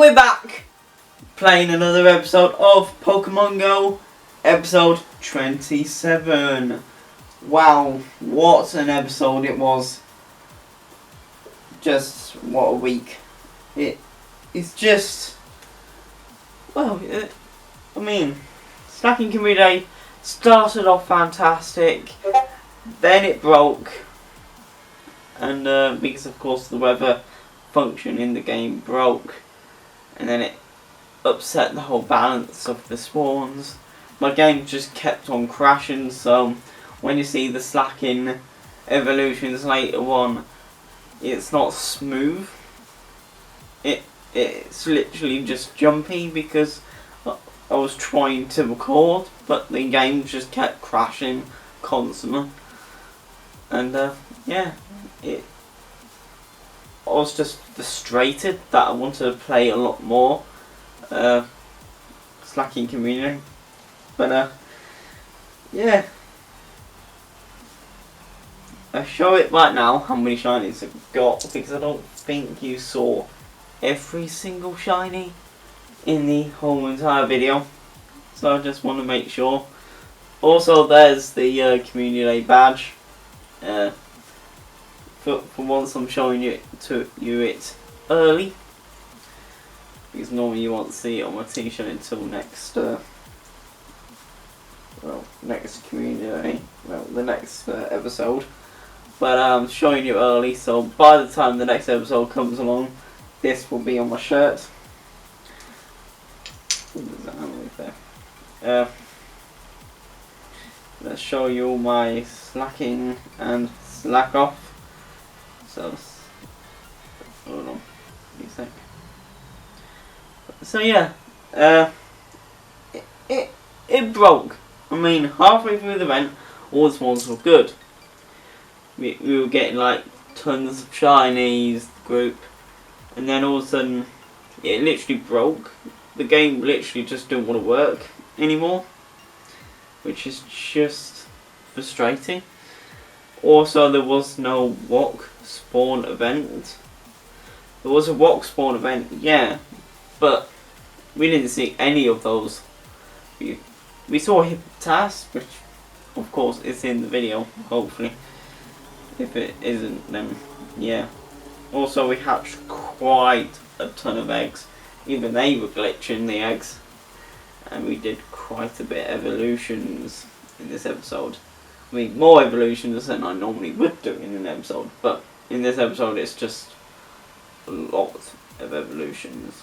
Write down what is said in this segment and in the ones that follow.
we're back playing another episode of Pokemon Go, episode 27. Wow, what an episode it was. Just what a week. It's just, well, I mean, Slakoth Community started off fantastic, then it broke, and because of course the weather function in the game broke, and then it upset the whole balance of the spawns. My game just kept on crashing, so when you see the Slakoth evolutions later on, it's not smooth. It's literally just jumpy because I was trying to record, but the game just kept crashing constantly. And yeah, I was just frustrated that I wanted to play a lot more Slakoth Community. But yeah, I'll show it right now how many shinies I've got, because I don't think you saw every single shiny in the whole entire video, so I just want to make sure. Also, there's the community badge. For once I'm showing you it early, because normally you won't see it on my t-shirt until next next community, the next episode. But I'm showing you early, so by the time the next episode comes along, this will be on my shirt. Let's show you my Slakoth and Slakoth. So, hold on, give me a sec. So yeah, it broke. I mean, halfway through the event, all the spawns were good. We were getting like tons of shinies, group, and then all of a sudden, it literally broke. The game literally just didn't want to work anymore, which is just frustrating. Also, there was no walk spawn event. There was a walk spawn event, yeah, but we didn't see any of those. We saw Hippotas, which of course is in the video, hopefully. If it isn't, then yeah. Also, we hatched quite a ton of eggs. Even they were glitching, the eggs. And we did quite a bit of evolutions in this episode. I mean, more evolutions than I normally would do in an episode, but in this episode it's just a lot of evolutions.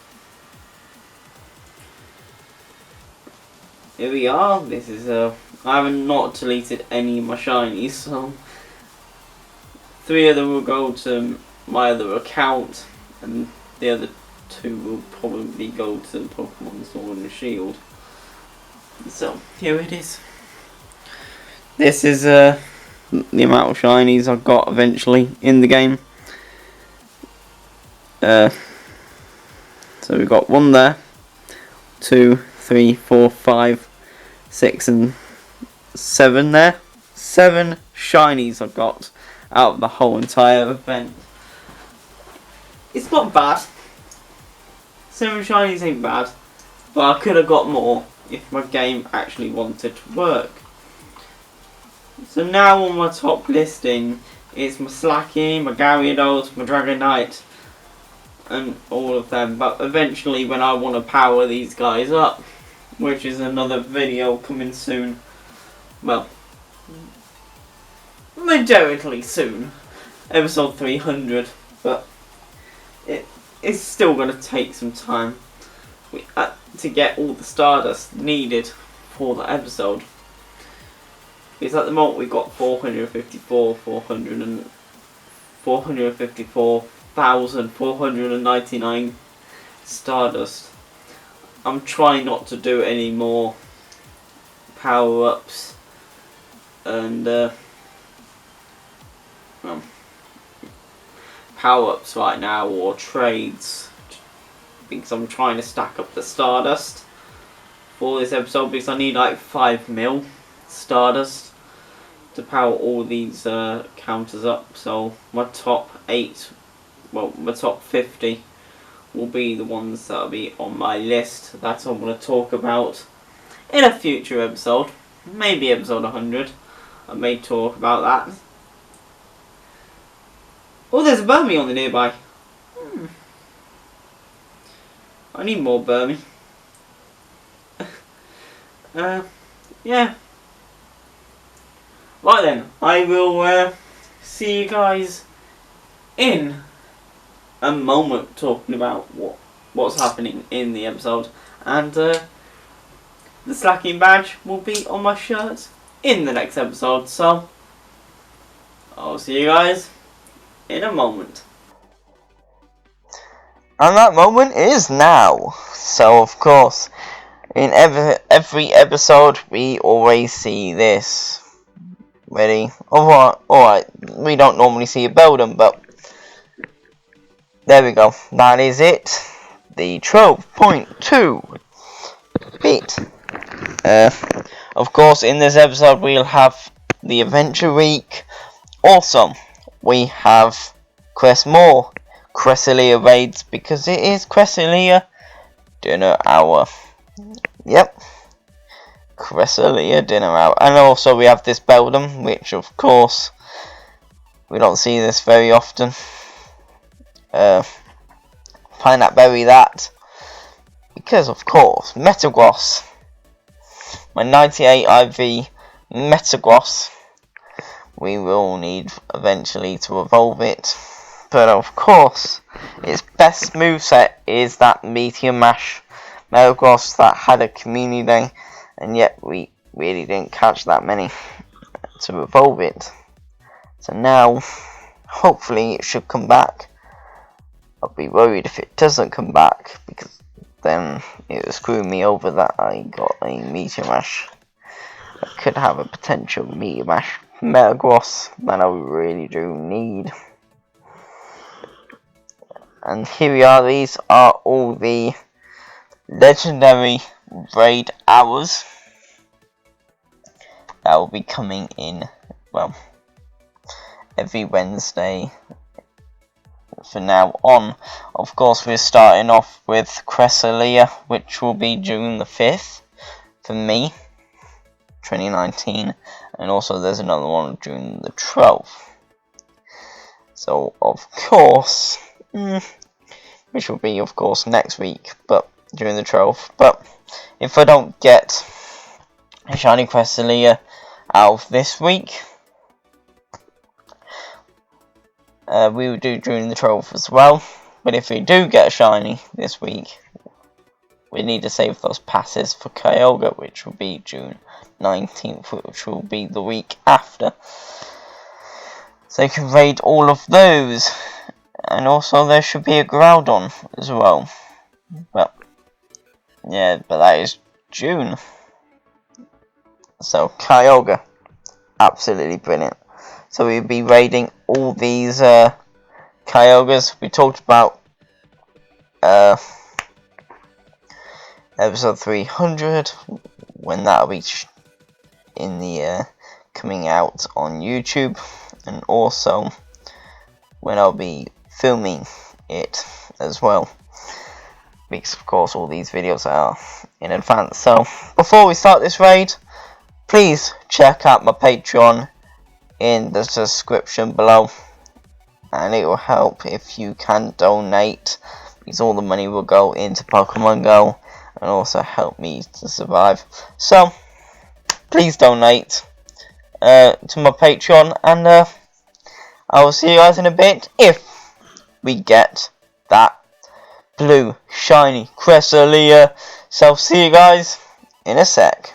Here we are. This is I haven't not deleted any of my shinies, so 3 of them will go to my other account, and the other 2 will probably go to Pokemon Sword and Shield. So here it is. This is the amount of shinies I've got eventually in the game. So we've got 1 there, 2, 3, 4, 5, 6 and 7 there. 7 shinies I've got out of the whole entire event. It's not bad. 7 shinies ain't bad, but I could have got more if my game actually wanted to work. So now on my top listing is my Slakoth, my Gyarados, my Dragonite, and all of them. But eventually, when I want to power these guys up, which is another video coming soon, well, majority soon, episode 300, but it's still going to take some time to get all the Stardust needed for the episode. Because at the moment we've got 454,499 Stardust. I'm trying not to do any more power-ups and power-ups right now, or trades, because I'm trying to stack up the Stardust for this episode, because I need like 5 mil Stardust to power all these counters up. So my top 8, well, my top 50 will be the ones that will be on my list that I'm going to talk about in a future episode. Maybe episode 100. I may talk about that. Oh, there's a Burmy on the nearby. I need more Burmy. Yeah. Right then, I will see you guys in a moment talking about what's happening in the episode, and the slacking badge will be on my shirt in the next episode, so I'll see you guys in a moment. And that moment is now. So of course, in every episode we always see this. Ready? Alright, we don't normally see a Beldum, but there we go. That is it. The 12.2 bit. Of course, in this episode we'll have the Adventure Week. Also, we have more Cresslia raids, because it is Cresslia dinner hour. Yep. Cresslia dinner hour. And also we have this Beldum, which of course we don't see this very often. Pineapple berry that, because of course Metagross, my 98 IV Metagross, we will need eventually to evolve it, but of course its best moveset is that Meteor Mash Metagross that had a community day, and yet we really didn't catch that many to evolve it. So now hopefully it should come back. I'll be worried if it doesn't come back, because then it will screw me over that I got a Meteor Mash. I could have a potential Meteor Mash Metagross that I really do need. And here we are, these are all the legendary raid hours that will be coming in, well, every Wednesday for now on. Of course, we're starting off with Cresslia, which will be June the 5th for me, 2019, and also there's another one June the 12th. So of course, which will be of course next week, but June the 12th. But if I don't get a shiny Cresslia out of this week, we will do June the 12th as well. But if we do get a shiny this week, we need to save those passes for Kyogre, which will be June 19th, which will be the week after. So you can raid all of those. And also there should be a Groudon as well. But yeah, but that is June. So Kyogre, absolutely brilliant. So we'll be raiding all these Kyogres. We talked about episode 300, when that'll be in the coming out on YouTube, and also when I'll be filming it as well, because of course all these videos are in advance. So before we start this raid, please check out my Patreon in the description below, and it will help if you can donate, because all the money will go into Pokemon Go and also help me to survive. So please donate to my Patreon, and I will see you guys in a bit if we get that blue shiny Cresslia. So see you guys in a sec.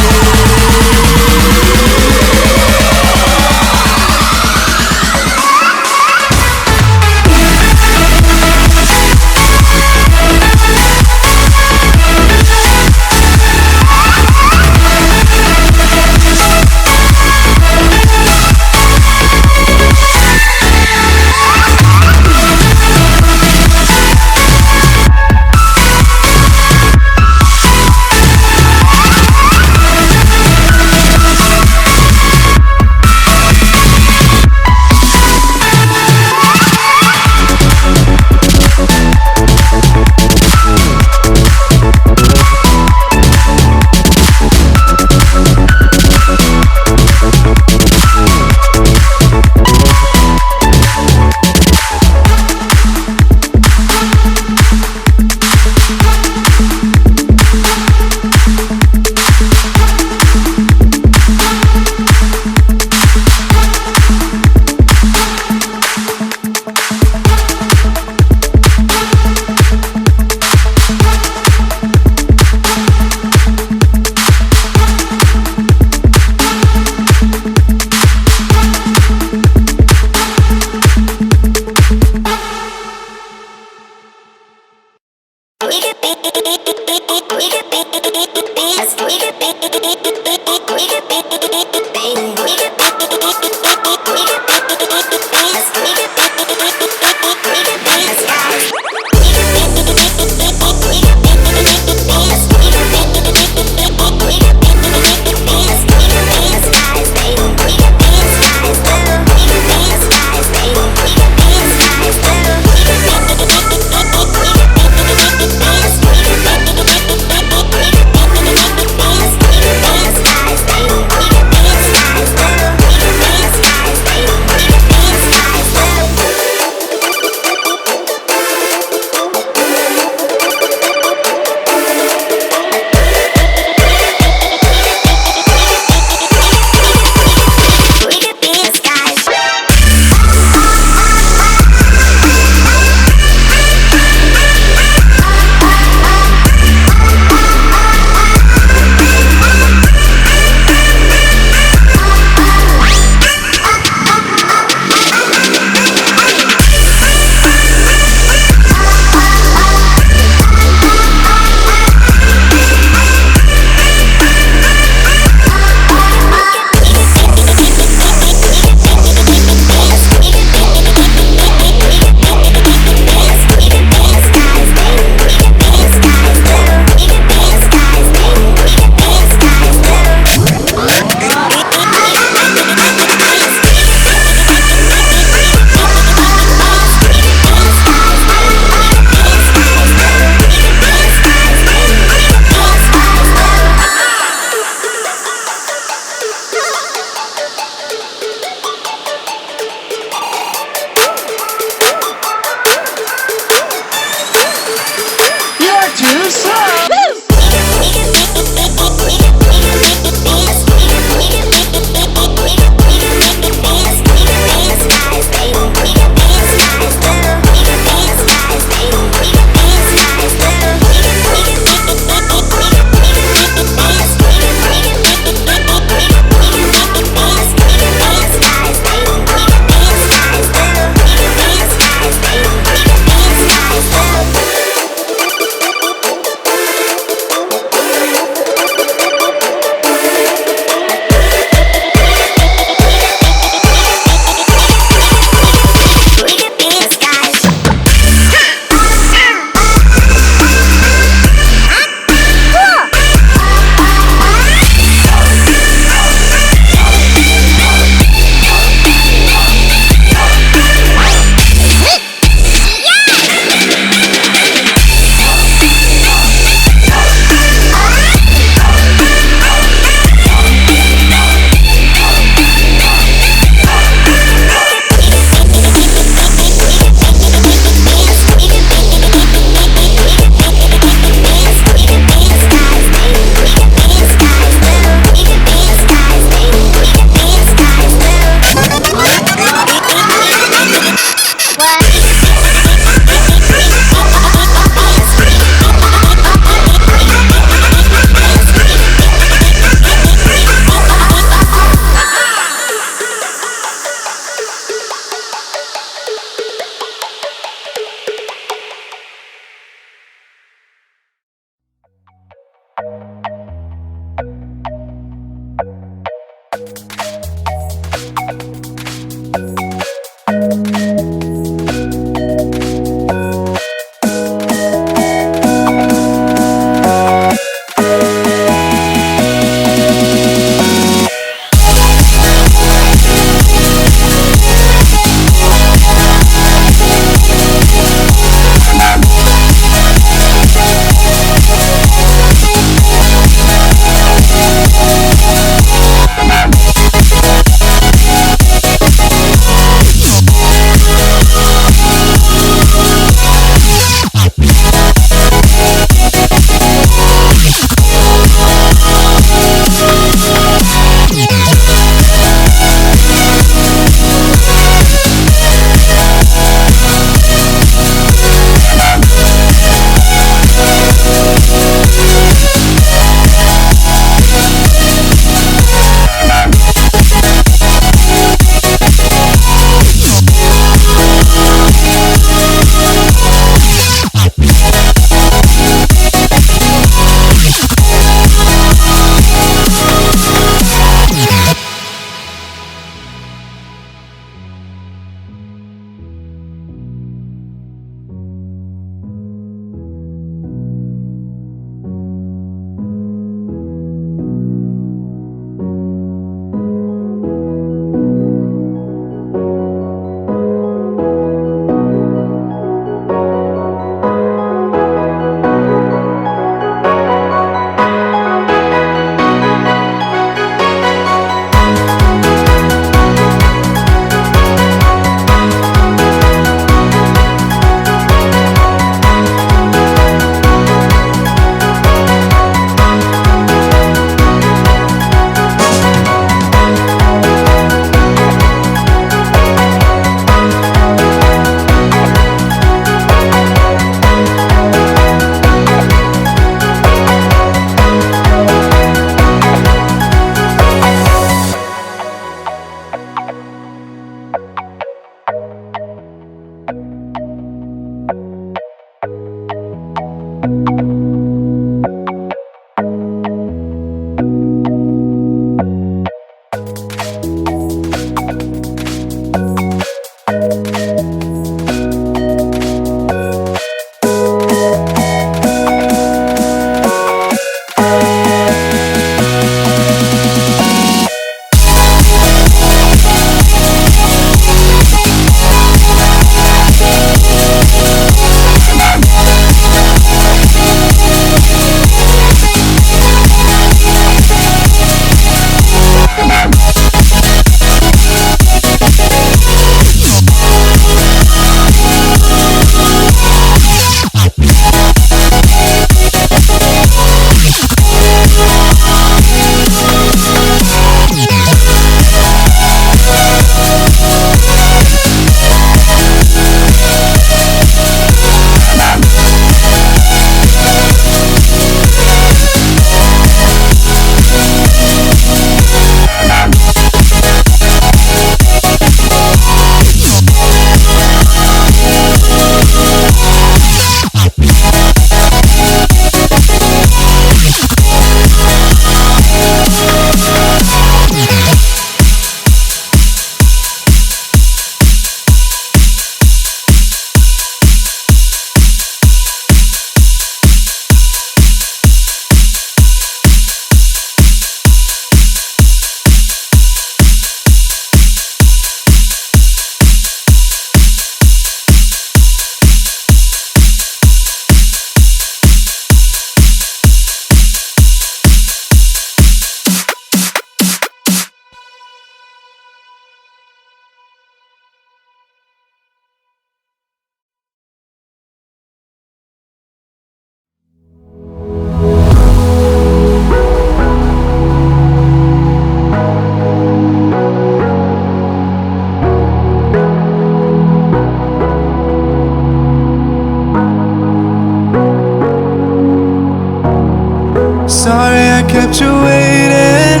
infatuated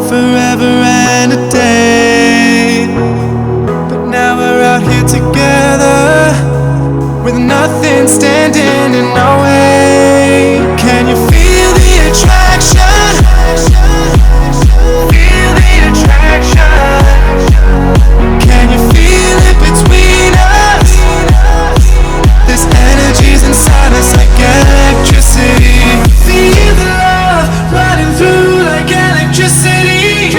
forever and a day. But now we're out here together with nothing standing in our way. Can you feel the attraction? Feel the attraction. Can you feel it between us? This energy's inside us like electricity. Feel the love running through like electricity.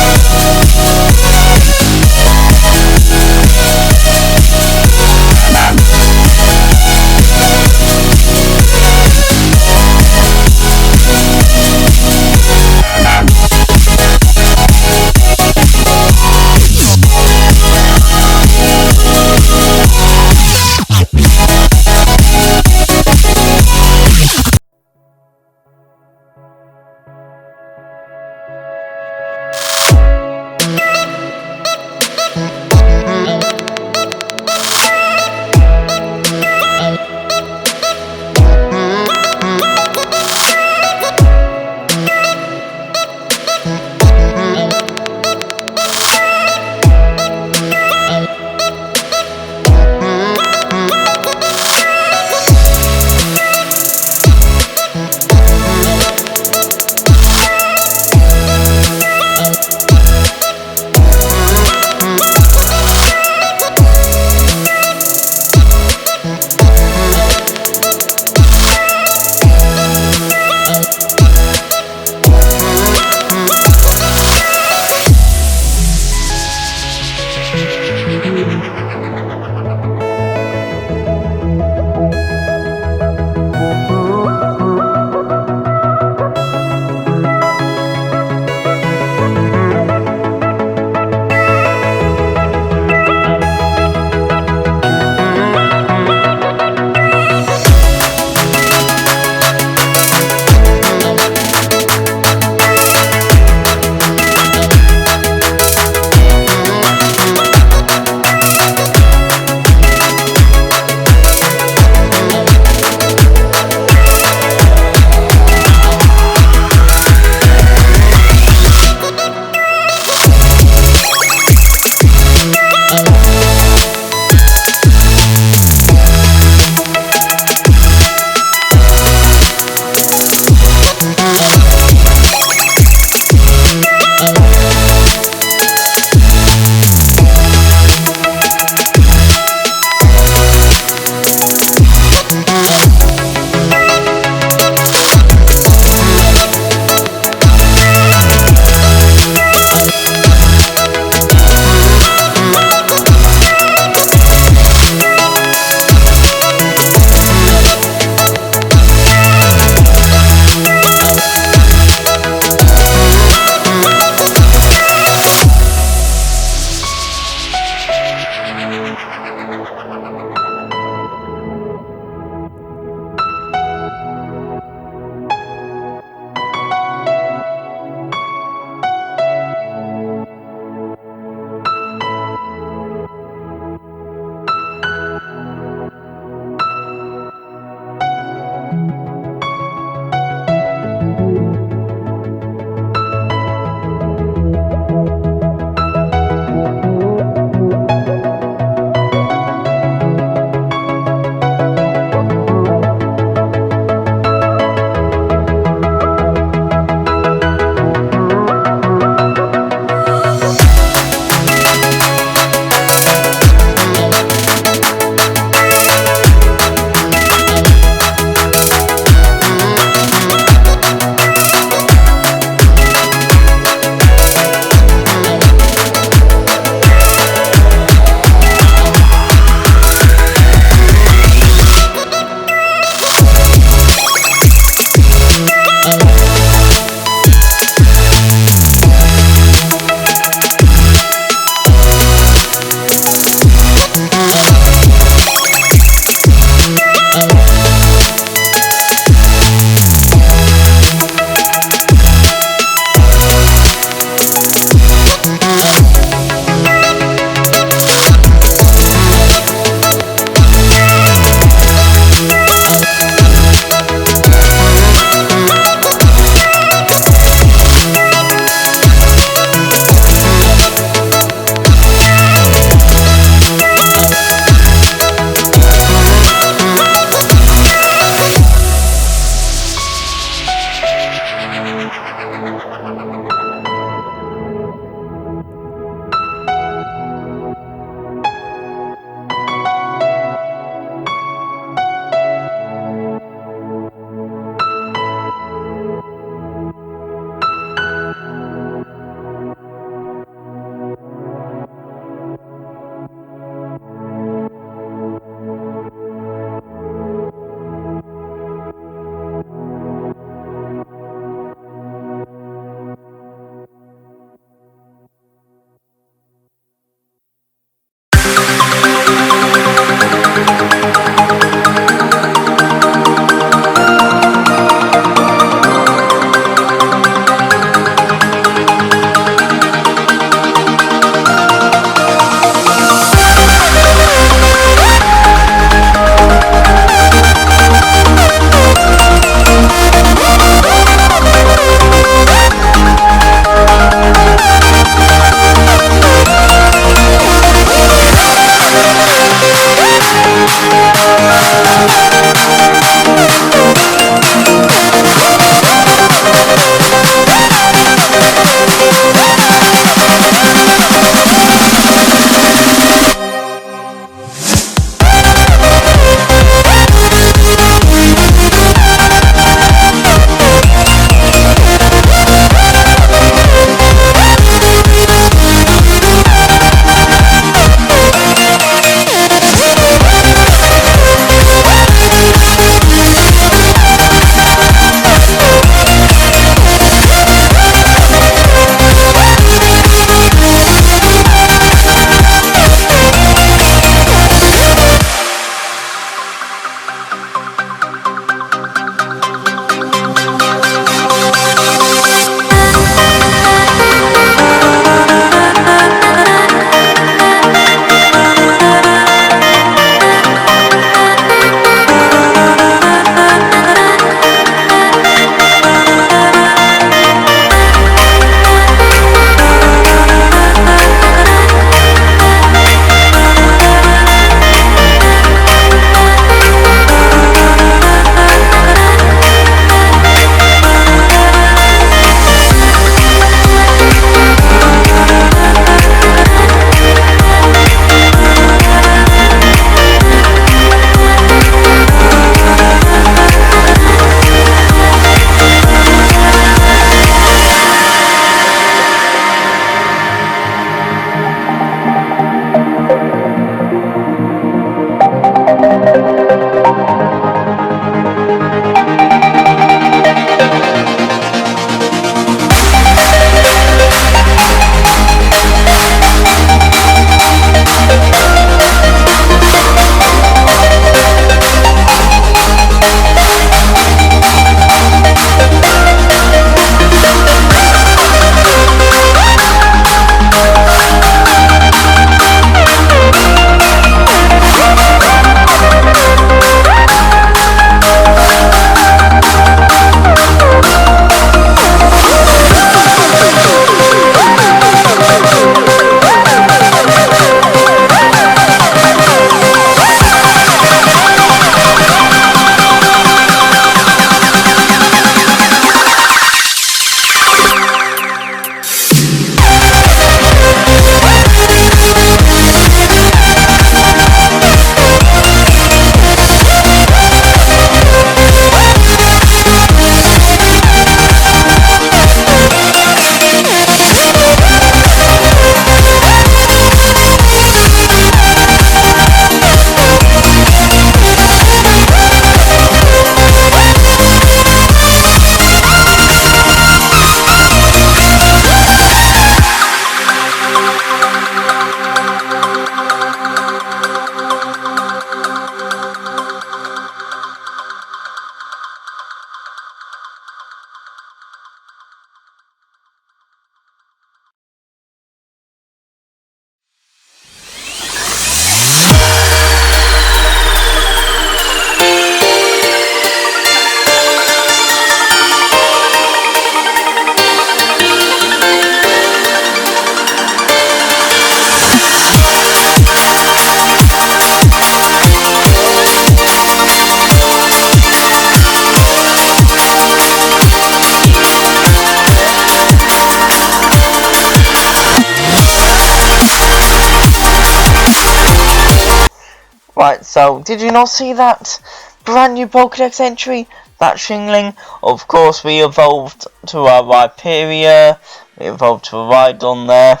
Right, so did you not see that brand new Pokédex entry? That Shingling? Of course, we evolved to our Rhyperior. We evolved to a Rhydon there.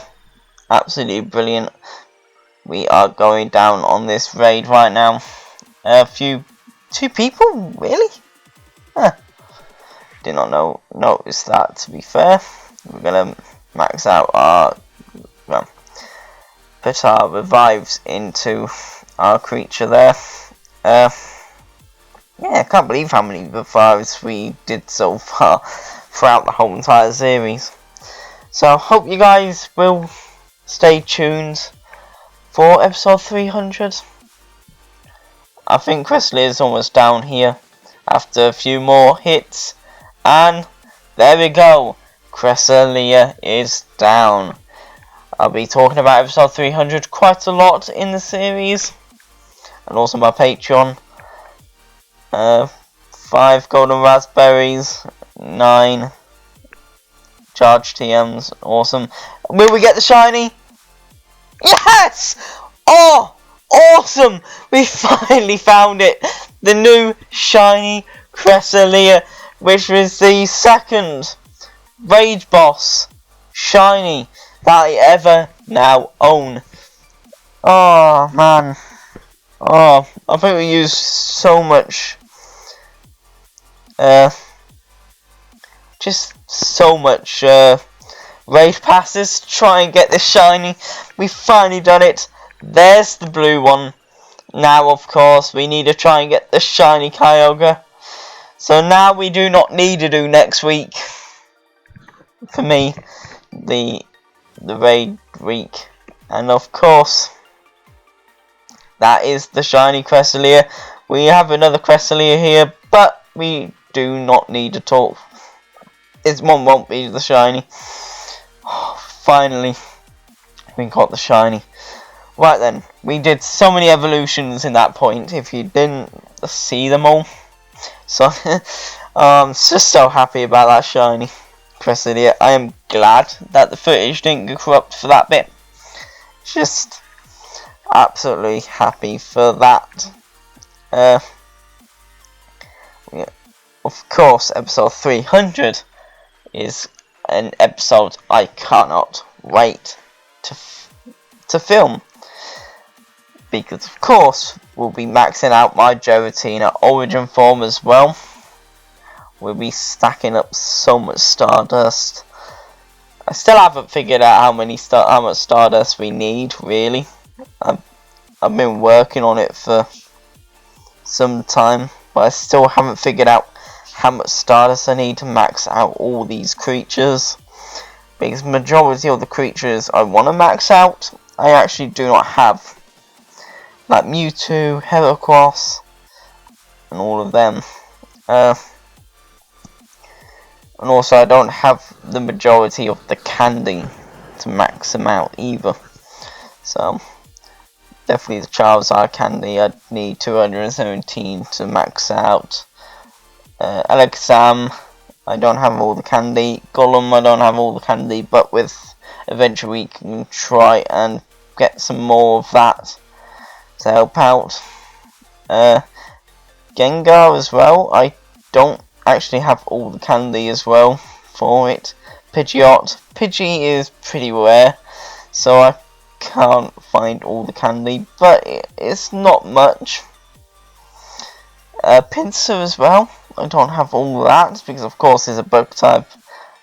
Absolutely brilliant. We are going down on this raid right now. Two people? Really? Huh. Did not notice that, to be fair. We're gonna max out our, well, put our revives into our creature there. Yeah, I can't believe how many revives we did so far throughout the whole entire series. So I hope you guys will stay tuned for episode 300. I think cresslia is almost down here after a few more hits, and there we go, cresslia is down. I'll be talking about episode 300 quite a lot in the series, and also my Patreon. 5 golden raspberries, 9 charge TMs, awesome. Will we get the shiny? Yes! Oh, awesome! We finally found it! The new shiny cresslia, which was the second raid boss shiny that I ever now own. Oh man. Oh, I think we used so much, just so much raid passes to try and get this shiny. We finally done it. There's the blue one. Now, of course, we need to try and get the shiny Kyogre. So now we do not need to do next week. For me, the raid week, and of course, that is the shiny cresslia. We have another cresslia here, but we do not need to talk. This one won't be the shiny. Oh, finally, we got the shiny. Right then, we did so many evolutions in that point, if you didn't see them all. So, I'm just so happy about that shiny cresslia. I am glad that the footage didn't get corrupt for that bit. Just absolutely happy for that. Yeah, of course, episode 300 is an episode I cannot wait to film, because of course we'll be maxing out my Giratina origin form as well. We'll be stacking up so much Stardust. I still haven't figured out how much Stardust we need, really. I've been working on it for some time, but I still haven't figured out how much Stardust I need to max out all these creatures. Because majority of the creatures I want to max out, I actually do not have. Like Mewtwo, Heracross, and all of them. And also I don't have the majority of the candy to max them out either. So definitely the Charizard candy, I'd need 217 to max out. Alakazam, I don't have all the candy. Golem, I don't have all the candy, but with eventually we can try and get some more of that to help out. Gengar as well, I don't actually have all the candy as well for it. Pidgey is pretty rare, so I can't find all the candy, but it's not much. Pinsir as well, I don't have all that, because of course it's a bug type,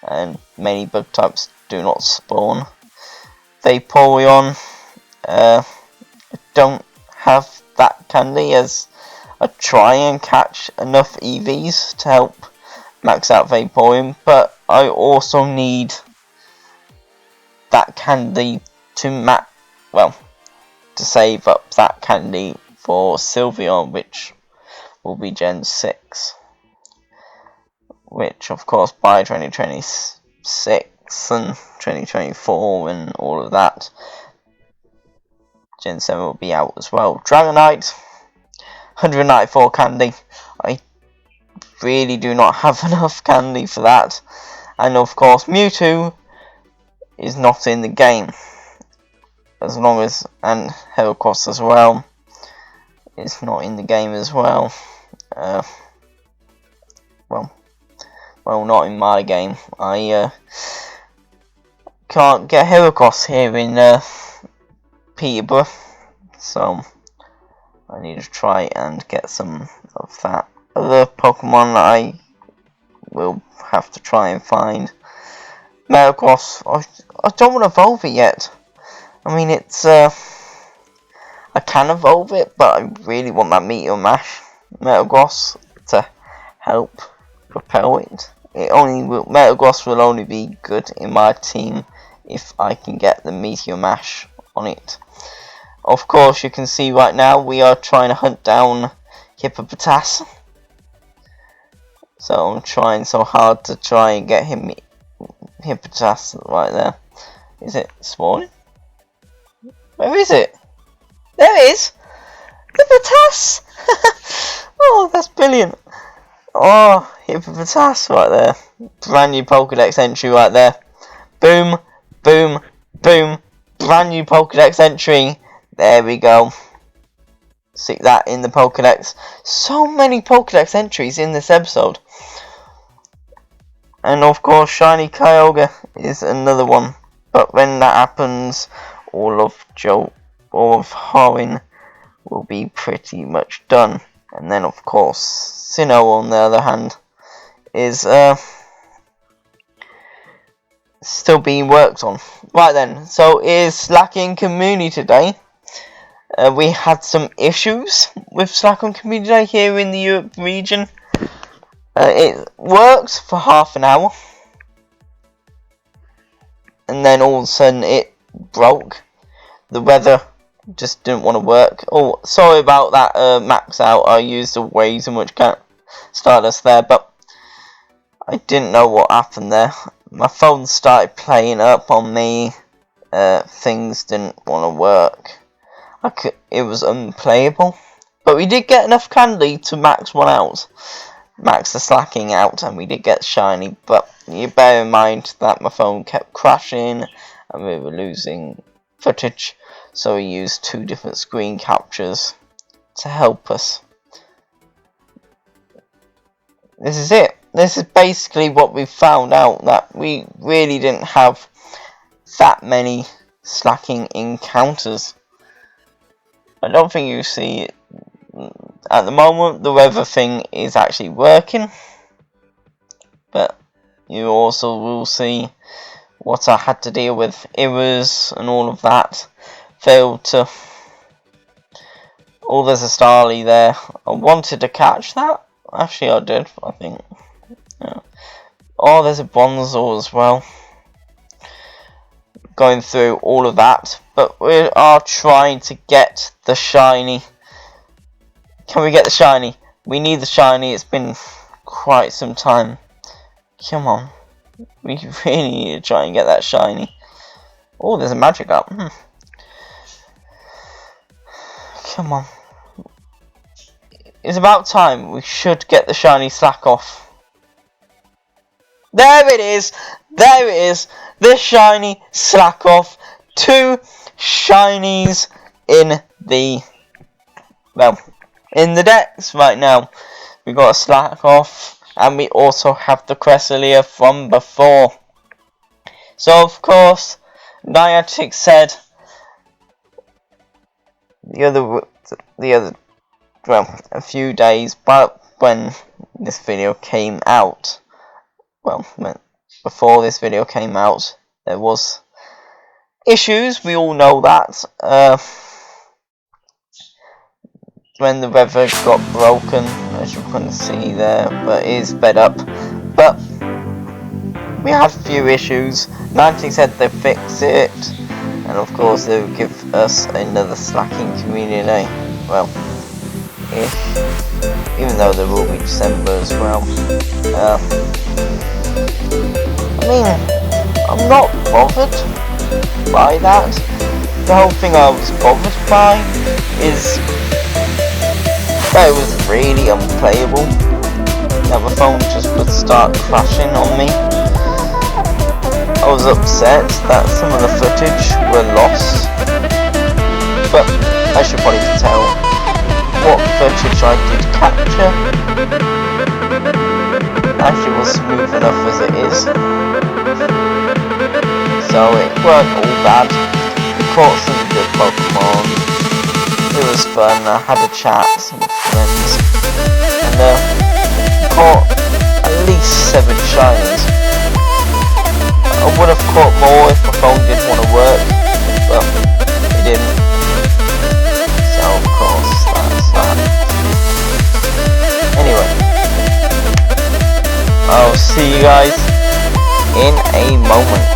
and many bug types do not spawn. Vaporeon, I don't have that candy, as I try and catch enough EVs to help max out Vaporeon, but I also need that candy to save up that candy for Sylveon, which will be Gen 6. Which, of course, by 2026 and 2024 and all of that, Gen 7 will be out as well. Dragonite, 194 candy. I really do not have enough candy for that. And of course, Mewtwo is not in the game. As long as, and Heracross as well. it's not in the game as well. Well, not in my game. I can't get Heracross here in Peterborough, so I need to try and get some of that other Pokemon that I will have to try and find. Heracross, I don't want to evolve it yet. I mean, it's I can evolve it, but I really want that Meteor Mash Metagross to help propel it. Metagross will only be good in my team if I can get the Meteor Mash on it. Of course, you can see right now we are trying to hunt down Hippopotas. So I'm trying so hard to try and get him Hippopotas right there. Is it spawning? Where is it? There it is! Hippopotas! Oh, that's brilliant. Oh, Hippopotas right there. Brand new Pokédex entry right there. Boom, boom, boom. Brand new Pokédex entry. There we go. Stick that in the Pokédex. So many Pokédex entries in this episode. And of course, Shiny Kyogre is another one. But when that happens, all of Hoenn will be pretty much done. And then of course, Sinnoh on the other hand is still being worked on. Right then, so is Slakoth Community today. We had some issues with Slakoth Community here in the Europe region. It worked for half an hour, and then all of a sudden it broke. The weather just didn't want to work. Oh, sorry about that max out. I used way too much Stardust there, but I didn't know what happened there. My phone started playing up on me. Things didn't want to work. It was unplayable. But we did get enough candy to max one out. Max the slacking out, and we did get shiny. But you bear in mind that my phone kept crashing and we were losing footage. So we used 2 different screen captures to help us. This is it. This is basically what we found out, that we really didn't have that many slacking encounters. I don't think you see it. At the moment, the weather thing is actually working. But you also will see what I had to deal with. Errors and all of that. Failed to... Oh, there's a Starly there. I wanted to catch that. Actually, I did, I think. Yeah. Oh, there's a Bonzor as well. Going through all of that. But we are trying to get the shiny. Can we get the shiny? We need the shiny. It's been quite some time. Come on. We really need to try and get that shiny. Oh, there's a magic up. Come on. It's about time. We should get the shiny Slakoth. There it is. There it is. The shiny Slakoth. 2 shinies in the... Well, in the decks right now. We got a Slakoth. And we also have the cresslia from before. So, of course, Niantic said... The other, well, a few days, but when this video came out, well, before this video came out, there was issues. We all know that. When the weather got broken, as you can see there, but it is sped up. But we had a few issues. Niantic said they fix it. And of course they will give us another slacking community. Well, even though there will be December as well. I mean, I'm not bothered by that. The whole thing I was bothered by is that it was really unplayable. That my phone just would start crashing on me. I was upset that some of the footage were lost, but as you probably can tell, what footage I did capture. Actually was smooth enough as it is. So it weren't all bad. We caught some good Pokemon. It was fun. I had a chat with friends. And caught at least 7 shinies. I would have caught more if my phone didn't want to work, but it didn't. So of course that's that. Anyway, I'll see you guys in a moment.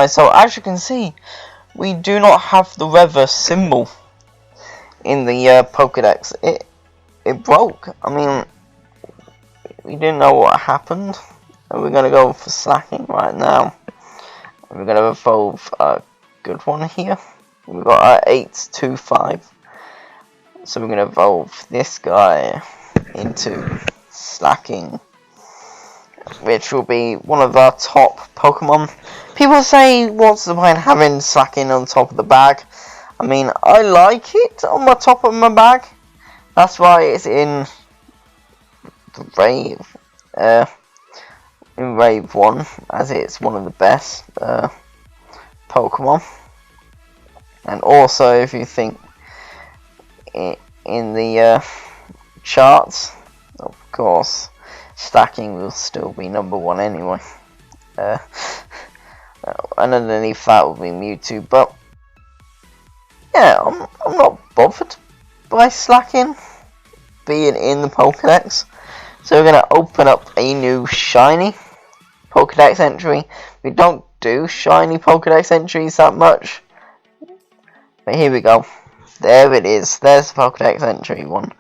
Right, so as you can see, we do not have the reverse symbol in the Pokédex. It broke. I mean, we didn't know what happened. And we're gonna go for Slacking right now. We're gonna evolve a good one here. We've got our 825. So we're gonna evolve this guy into Slacking, which will be one of our top Pokemon. People say, what's the point having Slacking on top of the bag? I mean, I like it on the top of my bag. That's why it's in the Rave, in Rave 1, as it's one of the best Pokemon. And also, if you think in the charts, of course, Stacking will still be number 1 anyway. And underneath that will be Mewtwo, but yeah, I'm not bothered by Slacking being in the Pokédex. So we're going to open up a new shiny Pokédex entry. We don't do shiny Pokédex entries that much, but here we go. There it is. There's the Pokédex entry one.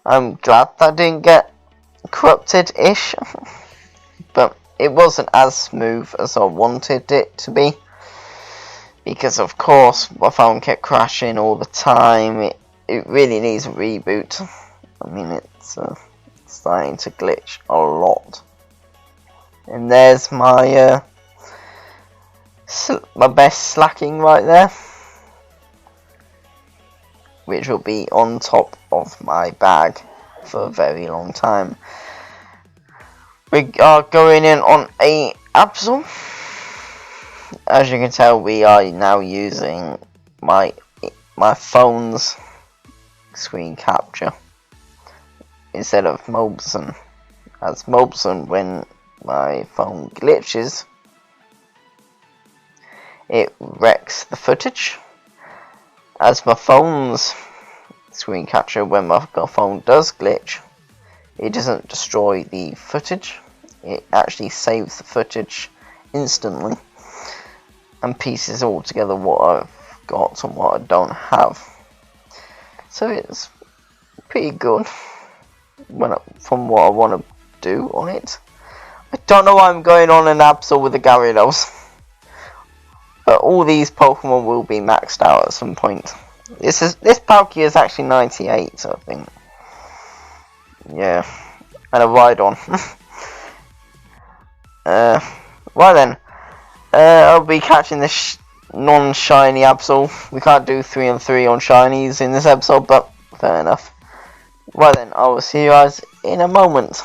I'm glad that didn't get corrupted-ish, but it wasn't as smooth as I wanted it to be, because of course my phone kept crashing all the time. It really needs a reboot. I mean, it's starting to glitch a lot. And there's my my best Slacking right there, which will be on top of my bag for a very long time. We are going in on a Absol. As you can tell, we are now using my phone's screen capture instead of Mobson. As Mobson, when my phone glitches, it wrecks the footage. As my phone's screen capture, when my phone does glitch, it doesn't destroy the footage. It actually saves the footage instantly and pieces all together what I've got and what I don't have. So it's pretty good from what I want to do on it. I don't know why I'm going on an Absol with a Gyarados, but all these Pokemon will be maxed out at some point. This Palkia is actually 98, I think. Yeah, and a Rhydon. Right then, I'll be catching this non-shiny Absol. We can't do 3-on-3 on shinies in this episode, but fair enough. Right then, I will see you guys in a moment.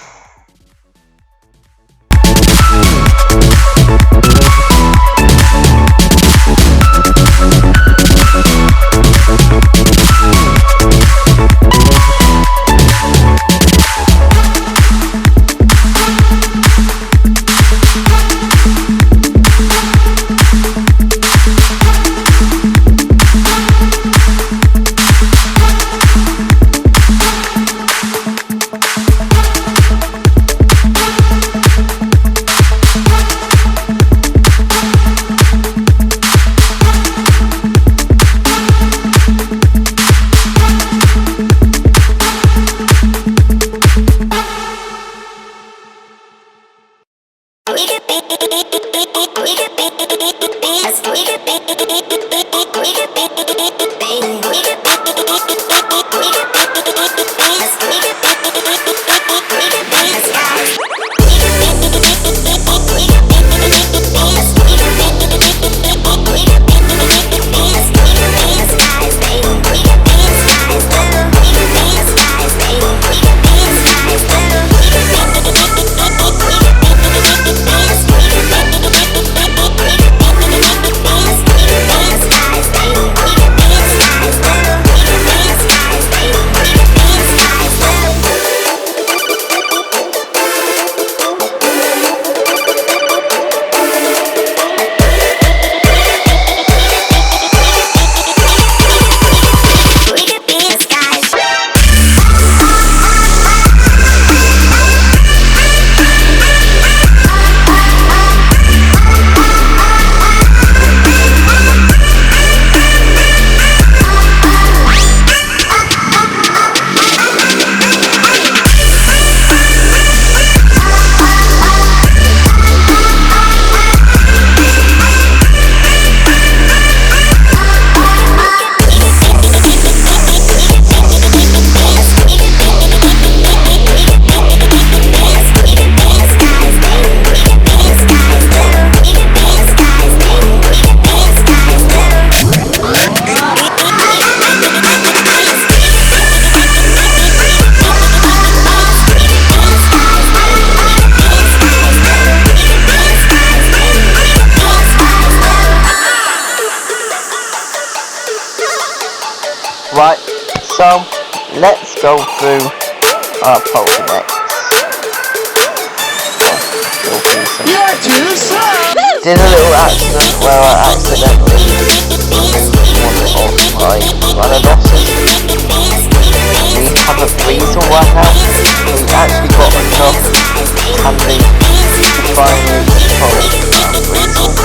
Right, so let's go through our Pokédex. Did a little accident where I accidentally removed one of my Granadosses. We have a Breezel right now. We've actually got enough candy to finally control our Breezel.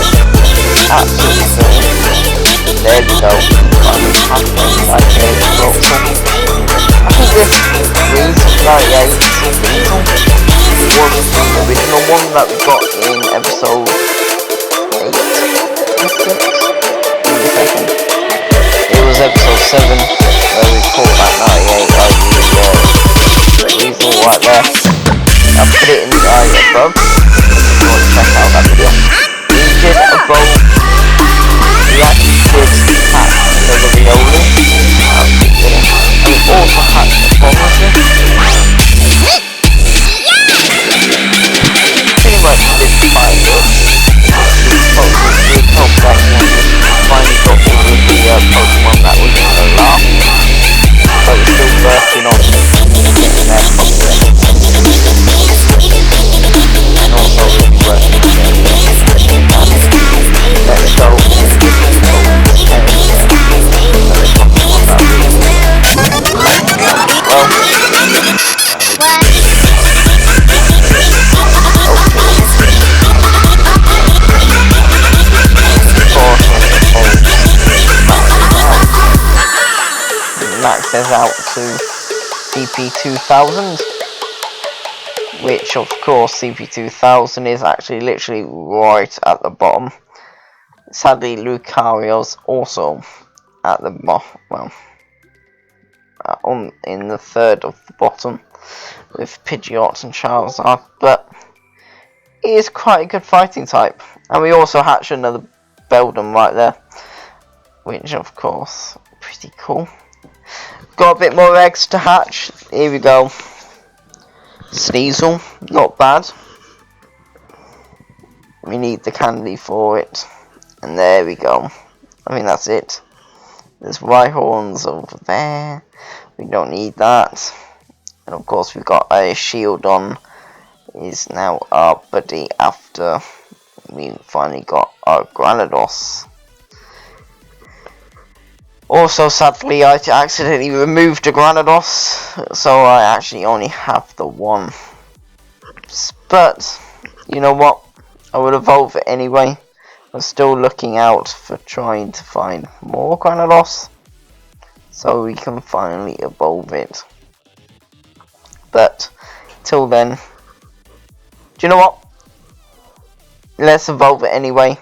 Absolutely brilliant. There we go. Finally have things like a Breezel. I think this Breezel 98 Breezel was the original one that we got in episode 8, I think. Give me a second. It was episode 7 where we caught that 98 like the Weasel right there. I'll put it in the eye above if you want to check out that video. We did a bowl. We actually did hatch another Riolu. And we also hatched a Bombusher. Pretty much did 5 books. We hope that finally got all of the Pokemon that was in the lab, but we're still working on getting their Pokemon. And also we'll be working on getting let's go and give the Pokemon area for the Pokemon that we maxes out to CP2000, which of course CP2000 is actually literally right at the bottom. Sadly, Lucario's also at the bottom, well, in the third of the bottom with Pidgeot and Charizard, but he is quite a good fighting type. And we also hatched another Beldum right there, which of course pretty cool. Got a bit more eggs to hatch. Here we go. Sneasel, not bad. We need the candy for it. And there we go. I mean, that's it. There's Rhyhorns over there. We don't need that. And of course we've got a Shieldon. Is now our buddy after we finally got our Granados. Also, sadly, I accidentally removed a Granados, so I actually only have the one. But, you know what? I would evolve it anyway. I'm still looking out for trying to find more Granados, so we can finally evolve it. But, till then, do you know what? Let's evolve it anyway.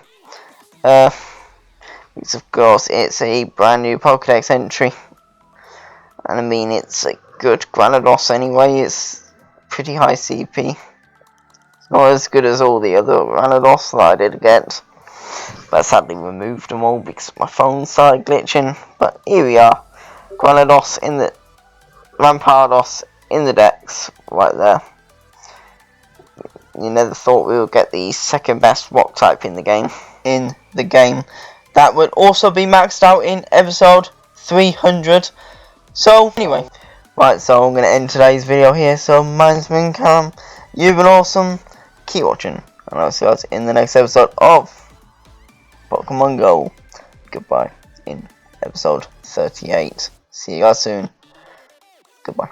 Because of course it's a brand new Pokédex entry, and I mean it's a good Granados anyway. It's pretty high CP. It's not as good as all the other Granados that I did get, but I sadly removed them all because my phone started glitching. But here we are, Granados in the Rampardos in the decks right there. You never thought we would get the second best rock type in the game. That would also be maxed out in episode 300. So, anyway. Right, so I'm going to end today's video here. So, my name's been Callum. You've been awesome. Keep watching. And I'll see you guys in the next episode of Pokemon Go. Goodbye in episode 38. See you guys soon. Goodbye.